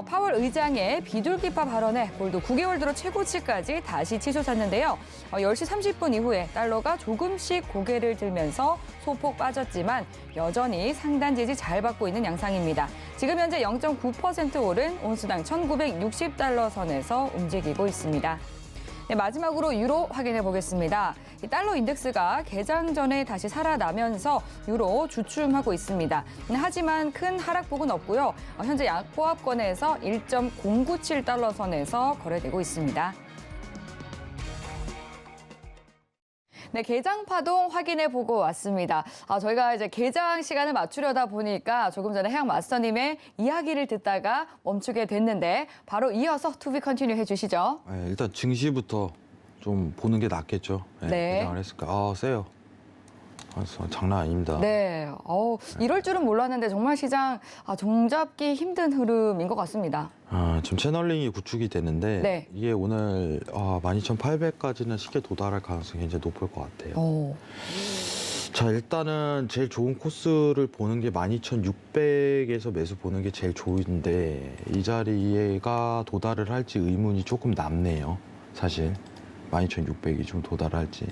파월 의장의 비둘기파 발언에 골드 9개월 들어 최고치까지 다시 치솟았는데요. 10시 30분 이후에 달러가 조금씩 고개를 들면서 소폭 빠졌지만 여전히 상단 지지 잘 받고 있는 양상입니다. 지금 현재 0.9% 오른 온수당 1,960달러 선에서 움직이고 있습니다. 네, 마지막으로 유로 확인해 보겠습니다. 이 달러 인덱스가 개장 전에 다시 살아나면서 유로 주춤하고 있습니다. 하지만 큰 하락폭은 없고요. 현재 약보합권에서 1.097달러 선에서 거래되고 있습니다. 네, 개장 파동 확인해 보고 왔습니다. 저희가 이제 개장 시간을 맞추려다 보니까 조금 전에 해양 마스터님의 이야기를 듣다가 멈추게 됐는데 바로 이어서 투비 컨티뉴 해주시죠. 네, 일단 증시부터 좀 보는 게 낫겠죠. 네. 개장을 했을까? 세요. 장난 아닙니다. 네, 이럴 줄은 몰랐는데 정말 시장 종잡기 힘든 흐름인 것 같습니다. 지금 채널링이 구축이 되는데 네. 이게 오늘 12,800까지는 쉽게 도달할 가능성이 굉장히 높을 것 같아요. 자, 일단은 제일 좋은 코스를 보는 게 12,600에서 매수 보는 게 제일 좋은데, 이 자리가 도달을 할지 의문이 조금 남네요. 사실 12,600이 좀 도달할지.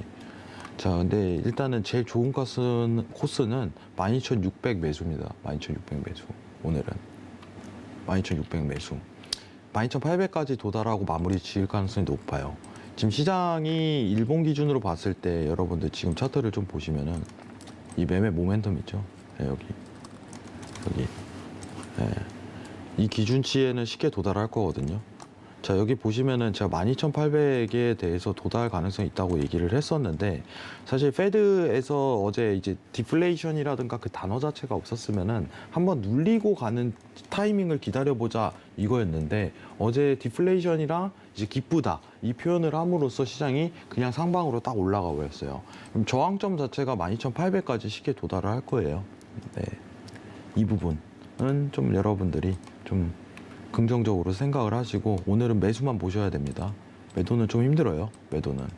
자, 근데 일단은 제일 좋은 코스는 12,600 매수입니다. 12,600 매수. 오늘은 12,600 매수. 12,800까지 도달하고 마무리 지을 가능성이 높아요. 지금 시장이 일본 기준으로 봤을 때 여러분들 지금 차트를 좀 보시면은 이 매매 모멘텀 있죠? 네, 여기. 네. 이 기준치에는 쉽게 도달할 거거든요. 자, 여기 보시면은 제가 12,800에 대해서 도달 가능성이 있다고 얘기를 했었는데, 사실 페드에서 어제 이제 디플레이션이라든가 그 단어 자체가 없었으면은 한번 눌리고 가는 타이밍을 기다려보자 이거였는데, 어제 디플레이션이랑 이제 기쁘다 이 표현을 함으로써 시장이 그냥 상방으로 딱 올라가 버렸어요. 그럼 저항점 자체가 12,800까지 쉽게 도달을 할 거예요. 네. 이 부분은 좀 여러분들이 좀 긍정적으로 생각을 하시고, 오늘은 매수만 보셔야 됩니다. 매도는 좀 힘들어요. 매도는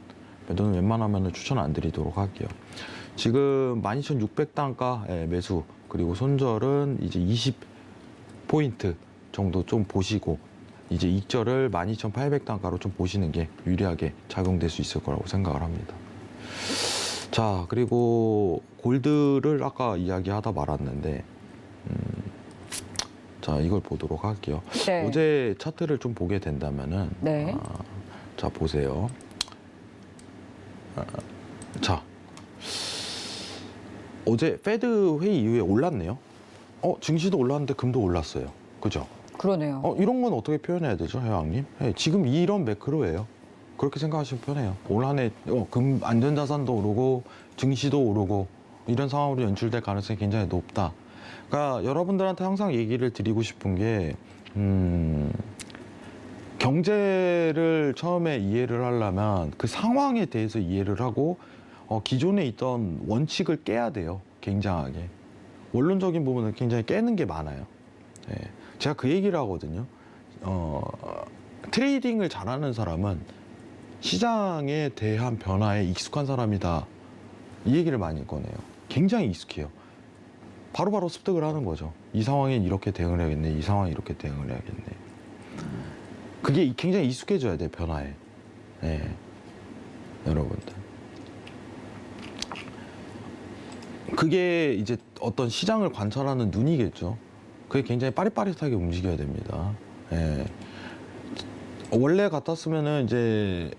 웬만하면 추천 안 드리도록 할게요. 지금 12,600단가 매수, 그리고 손절은 이제 20포인트 정도 좀 보시고, 이제 익절을 12,800단가로 좀 보시는 게 유리하게 작용될 수 있을 거라고 생각을 합니다. 자, 그리고 골드를 아까 이야기하다 말았는데, 자, 이걸 보도록 할게요. 네. 어제 차트를 좀 보게 된다면은 네. 자, 보세요. 자, 어제 페드 회의 이후에 올랐네요. 증시도 올랐는데 금도 올랐어요. 그죠? 그러네요. 이런 건 어떻게 표현해야 되죠, 회장님? 지금 이런 매크로예요. 그렇게 생각하시면 편해요. 올 한 해 금 안전자산도 오르고 증시도 오르고 이런 상황으로 연출될 가능성이 굉장히 높다. 그러니까 여러분들한테 항상 얘기를 드리고 싶은 게 경제를 처음에 이해를 하려면 그 상황에 대해서 이해를 하고 기존에 있던 원칙을 깨야 돼요. 굉장하게. 원론적인 부분을 굉장히 깨는 게 많아요. 예. 제가 그 얘기를 하거든요. 트레이딩을 잘하는 사람은 시장에 대한 변화에 익숙한 사람이다. 이 얘기를 많이 꺼내요. 굉장히 익숙해요. 바로바로 습득을 하는 거죠. 이 상황에 이렇게 대응을 해야겠네. 이 상황에 이렇게 대응을 해야겠네. 그게 굉장히 익숙해져야 돼, 변화에. 네. 여러분들. 그게 이제 어떤 시장을 관찰하는 눈이겠죠. 그게 굉장히 빠릿빠릿하게 움직여야 됩니다. 예. 원래 같았으면은 이제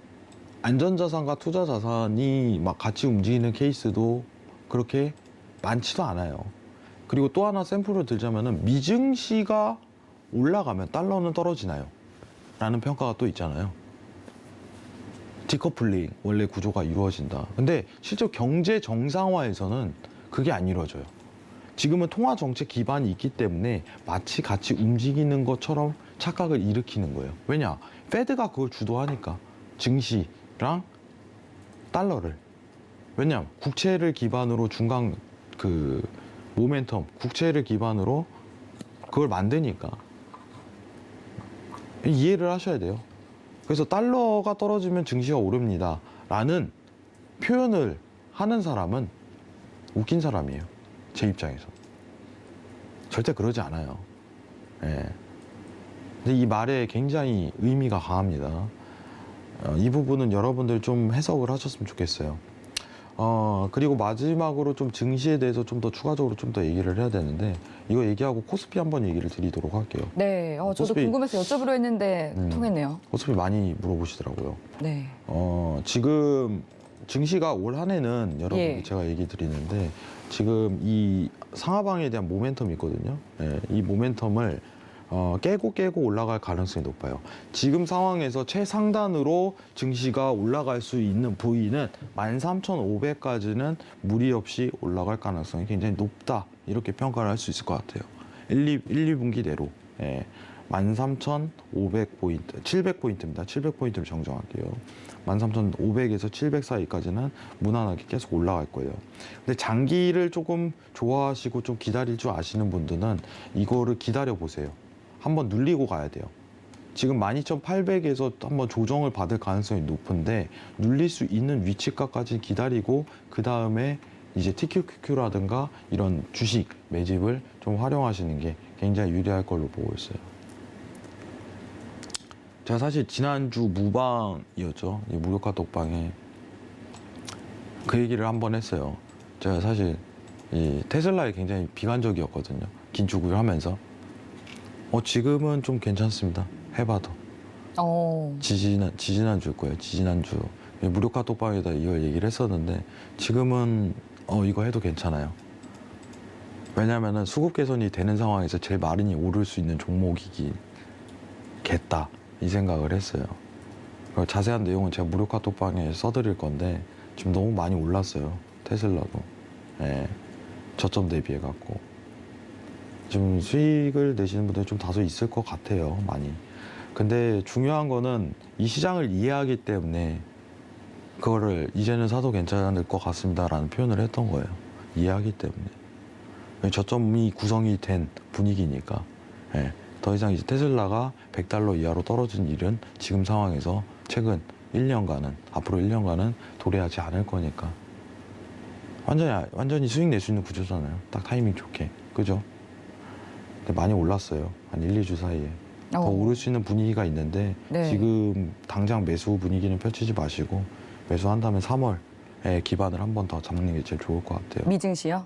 안전자산과 투자자산이 막 같이 움직이는 케이스도 그렇게 많지도 않아요. 그리고 또 하나 샘플을 들자면은 미증시가 올라가면 달러는 떨어지나요? 라는 평가가 또 있잖아요. 디커플링, 원래 구조가 이루어진다. 근데 실제 경제 정상화에서는 그게 안 이루어져요. 지금은 통화 정책 기반이 있기 때문에 마치 같이 움직이는 것처럼 착각을 일으키는 거예요. 왜냐? 페드가 그걸 주도하니까. 증시랑 달러를. 왜냐? 국채를 기반으로 중간 모멘텀, 국채를 기반으로 그걸 만드니까. 이해를 하셔야 돼요. 그래서 달러가 떨어지면 증시가 오릅니다. 라는 표현을 하는 사람은 웃긴 사람이에요. 제 입장에서. 절대 그러지 않아요. 예. 근데 이 말에 굉장히 의미가 강합니다. 이 부분은 여러분들 좀 해석을 하셨으면 좋겠어요. 그리고 마지막으로 좀 증시에 대해서 좀 더 추가적으로 좀 더 얘기를 해야 되는데, 이거 얘기하고 코스피 한번 얘기를 드리도록 할게요. 네. 저도 코스피- 궁금해서 여쭤보려 했는데 통했네요. 코스피 많이 물어보시더라고요. 네. 지금 증시가 올 한 해는 여러분 예. 제가 얘기 드리는데, 지금 이 상하방에 대한 모멘텀이 있거든요. 예, 이 모멘텀을 깨고 올라갈 가능성이 높아요. 지금 상황에서 최상단으로 증시가 올라갈 수 있는 부위는 13,500까지는 무리 없이 올라갈 가능성이 굉장히 높다. 이렇게 평가를 할 수 있을 것 같아요. 1, 2분기 내로. 예, 13,500포인트, 700포인트입니다. 700포인트를 정정할게요. 13,500에서 700 사이까지는 무난하게 계속 올라갈 거예요. 근데 장기를 조금 좋아하시고 좀 기다릴 줄 아시는 분들은 이거를 기다려 보세요. 한번 눌리고 가야 돼요. 지금 12,800에서 한번 조정을 받을 가능성이 높은데, 눌릴 수 있는 위치가까지 기다리고 그 다음에 이제 TQQQ라든가 이런 주식 매집을 좀 활용하시는 게 굉장히 유리할 걸로 보고 있어요. 제가 사실 지난주 무방이었죠. 이 무료카 독방에 그 얘기를 한번 했어요. 제가 사실 이 테슬라에 굉장히 비관적이었거든요. 긴축을 하면서. 지금은 좀 괜찮습니다. 해봐도. 지지난주일 거예요. 지지난주. 무료카 독방에다 이걸 얘기를 했었는데, 지금은 이거 해도 괜찮아요. 왜냐면은 수급 개선이 되는 상황에서 제일 많이 오를 수 있는 종목이겠다. 이 생각을 했어요. 자세한 내용은 제가 무료 카톡방에 써드릴 건데, 지금 너무 많이 올랐어요. 테슬라도. 예, 저점 대비해 갖고. 지금 수익을 내시는 분들이 좀 다소 있을 것 같아요. 많이. 근데 중요한 거는 이 시장을 이해하기 때문에 그거를 이제는 사도 괜찮을 것 같습니다라는 표현을 했던 거예요. 이해하기 때문에. 저점이 구성이 된 분위기니까. 예. 더 이상 이제 테슬라가 $100 이하로 떨어진 일은 지금 상황에서 최근 1년간은, 앞으로 1년간은 도래하지 않을 거니까. 완전히 수익 낼 수 있는 구조잖아요. 딱 타이밍 좋게. 그죠? 근데 많이 올랐어요. 한 1, 2주 사이에. 더 오를 수 있는 분위기가 있는데, 네. 지금 당장 매수 분위기는 펼치지 마시고, 매수한다면 3월에 기반을 한 번 더 잡는 게 제일 좋을 것 같아요. 미증시요?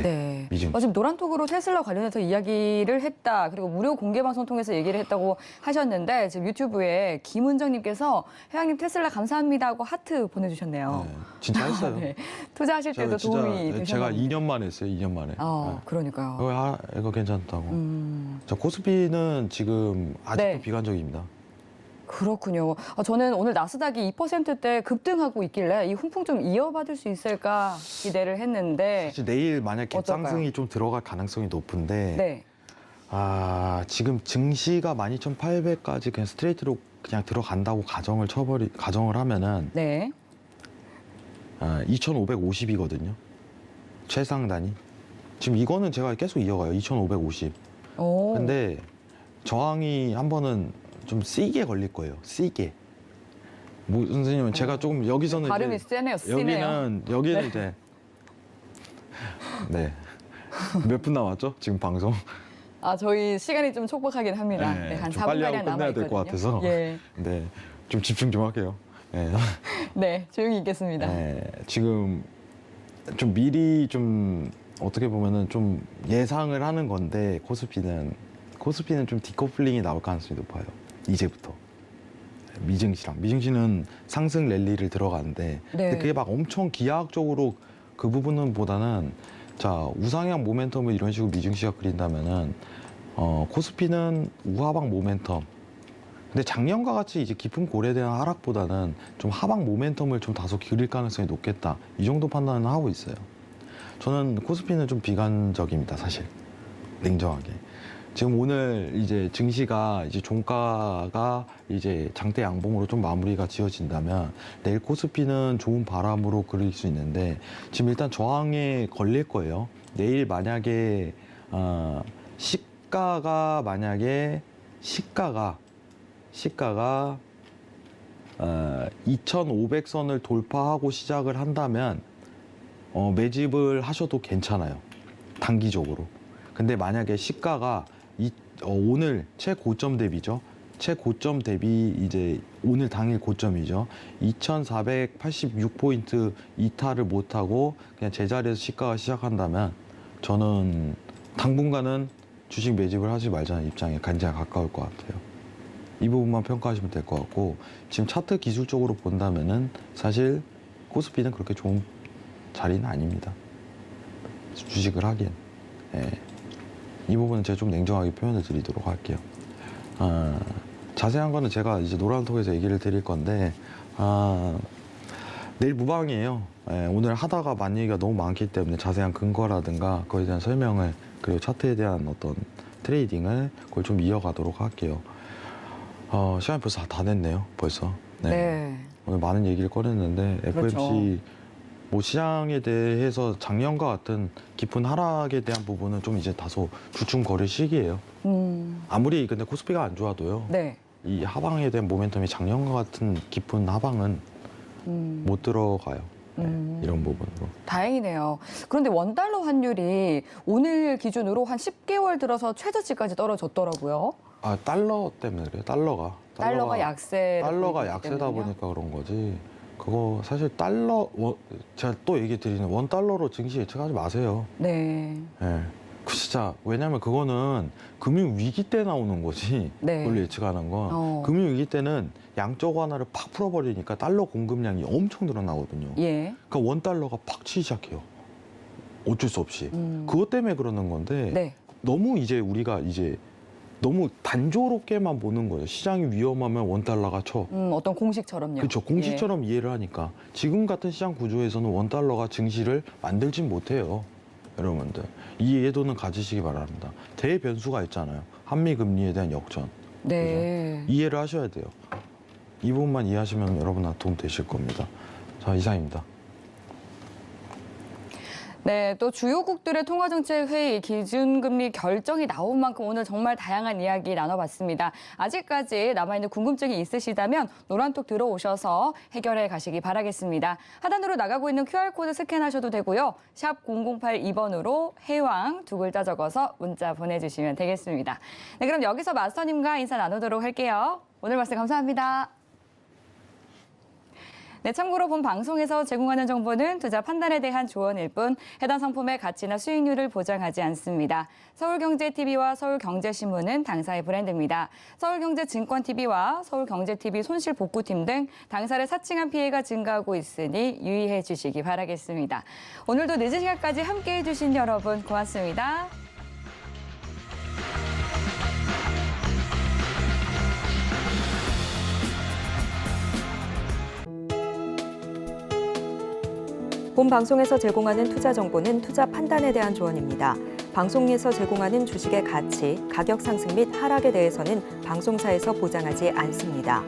네. 미증. 지금 노란톡으로 테슬라 관련해서 이야기를 했다. 그리고 무료 공개 방송 통해서 얘기를 했다고 하셨는데 지금 유튜브에 김은정님께서 회장님 테슬라 감사합니다 하고 하트 보내주셨네요. 네, 진짜 했어요. 네. 투자하실 때도 도움이 되셨나요? 제가 2년 만에 했어요. 2년 만에. 네. 그러니까요. 이거 괜찮다고. 자, 코스피는 지금 아직도 네. 비관적입니다. 그렇군요. 저는 오늘 나스닥이 2%대 급등하고 있길래 이 훈풍 좀 이어받을 수 있을까 기대를 했는데 사실 내일 만약 어떨까요? 갭상승이 좀 들어갈 가능성이 높은데 네. 지금 증시가 12,800까지 그냥 스트레이트로 그냥 들어간다고 가정을 하면은 네. 2,550이거든요. 최상단이. 지금 이거는 제가 계속 이어가요. 2,550. 오. 근데 저항이 한 번은 좀 세게 걸릴 거예요. 세게. 선생님은 제가 조금 여기서는 발음이 이제 세네요. 세네요. 여기는 이제 네. 몇 분 남았죠? 지금 방송. 저희 시간이 좀 촉박하긴 합니다. 네, 한 좀 빨리 4분가량 하고 남아 끝내야 될 있거든요. 것 같아서. 예. 네. 좀 집중 좀 할게요. 네. 네, 조용히 있겠습니다. 네, 지금 좀 미리 좀 어떻게 보면은 좀 예상을 하는 건데 코스피는 좀 디커플링이 나올 가능성이 높아요. 이제부터. 미증시는 상승 랠리를 들어가는데 근데 그게 막 엄청 기하학적으로 그 부분은 보다는 자 우상향 모멘텀을 이런 식으로 미증시가 그린다면은 코스피는 우하방 모멘텀. 근데 작년과 같이 이제 깊은 골에 대한 하락보다는 좀 하방 모멘텀을 좀 다소 그릴 가능성이 높겠다. 이 정도 판단은 하고 있어요. 저는 코스피는 좀 비관적입니다, 사실. 냉정하게. 지금 오늘 이제 증시가 이제 종가가 이제 장대 양봉으로 좀 마무리가 지어진다면 내일 코스피는 좋은 바람으로 그릴 수 있는데 지금 일단 저항에 걸릴 거예요. 내일 만약에 시가가 2,500선을 돌파하고 시작을 한다면 매집을 하셔도 괜찮아요. 단기적으로. 근데 만약에 시가가 오늘 최고점 대비죠. 최고점 대비 이제 오늘 당일 고점이죠. 2,486포인트 이탈을 못하고 그냥 제자리에서 시가가 시작한다면 저는 당분간은 주식 매집을 하지 말자는 입장에 굉장히 가까울 것 같아요. 이 부분만 평가하시면 될 것 같고 지금 차트 기술적으로 본다면은 사실 코스피는 그렇게 좋은 자리는 아닙니다. 주식을 하기엔. 예. 이 부분은 제가 좀 냉정하게 표현을 드리도록 할게요. 자세한 거는 제가 이제 노란톡에서 얘기를 드릴 건데 내일 무방이에요. 예, 오늘 하다가 만 얘기가 너무 많기 때문에 자세한 근거라든가 그거에 대한 설명을 그리고 차트에 대한 어떤 트레이딩을 그걸 좀 이어가도록 할게요. 시간이 벌써 다 됐네요. 벌써. 네. 오늘 많은 얘기를 꺼냈는데 그렇죠. FMC 뭐 시장에 대해서 작년과 같은 깊은 하락에 대한 부분은 좀 이제 다소 주춤거릴 시기예요. 아무리 근데 코스피가 안 좋아도요. 네. 이 하방에 대한 모멘텀이 작년과 같은 깊은 하방은 못 들어가요. 네, 이런 부분으로. 다행이네요. 그런데 원달러 환율이 오늘 기준으로 한 10개월 들어서 최저치까지 떨어졌더라고요. 달러 때문에 그래요. 달러가 약세. 달러가 약세다 보니까 그런 거지. 그거 사실 제가 또 얘기 드리는 원달러로 증시 예측하지 마세요. 네. 예. 그 진짜 왜냐면 그거는 금융 위기 때 나오는 거지. 네. 그걸 예측하는 건 금융 위기 때는 양적 완화를 팍 풀어버리니까 달러 공급량이 엄청 늘어나거든요. 예. 그러니까 원달러가 팍 치기 시작해요. 어쩔 수 없이. 그것 때문에 그러는 건데 네. 너무 이제 우리가 이제 너무 단조롭게만 보는 거예요. 시장이 위험하면 원달러가 쳐. 어떤 공식처럼요. 그렇죠. 공식처럼 이해를 하니까 지금 같은 시장 구조에서는 원달러가 증시를 만들진 못해요. 여러분들 이 이해도는 가지시기 바랍니다. 대변수가 있잖아요. 한미 금리에 대한 역전. 네. 그죠? 이해를 하셔야 돼요. 이 부분만 이해하시면 여러분한테 도움 되실 겁니다. 자, 이상입니다. 네, 또 주요국들의 통화정책회의 기준금리 결정이 나온 만큼 오늘 정말 다양한 이야기 나눠봤습니다. 아직까지 남아있는 궁금증이 있으시다면 노란톡 들어오셔서 해결해 가시기 바라겠습니다. 하단으로 나가고 있는 QR코드 스캔하셔도 되고요. 샵 0082번으로 해왕 두 글자 적어서 문자 보내주시면 되겠습니다. 네, 그럼 여기서 마스터님과 인사 나누도록 할게요. 오늘 말씀 감사합니다. 네, 참고로 본 방송에서 제공하는 정보는 투자 판단에 대한 조언일 뿐 해당 상품의 가치나 수익률을 보장하지 않습니다. 서울경제TV와 서울경제신문은 당사의 브랜드입니다. 서울경제증권TV와 서울경제TV 손실복구팀 등 당사를 사칭한 피해가 증가하고 있으니 유의해 주시기 바라겠습니다. 오늘도 늦은 시간까지 함께해 주신 여러분 고맙습니다. 본 방송에서 제공하는 투자 정보는 투자 판단에 대한 조언입니다. 방송에서 제공하는 주식의 가치, 가격 상승 및 하락에 대해서는 방송사에서 보장하지 않습니다.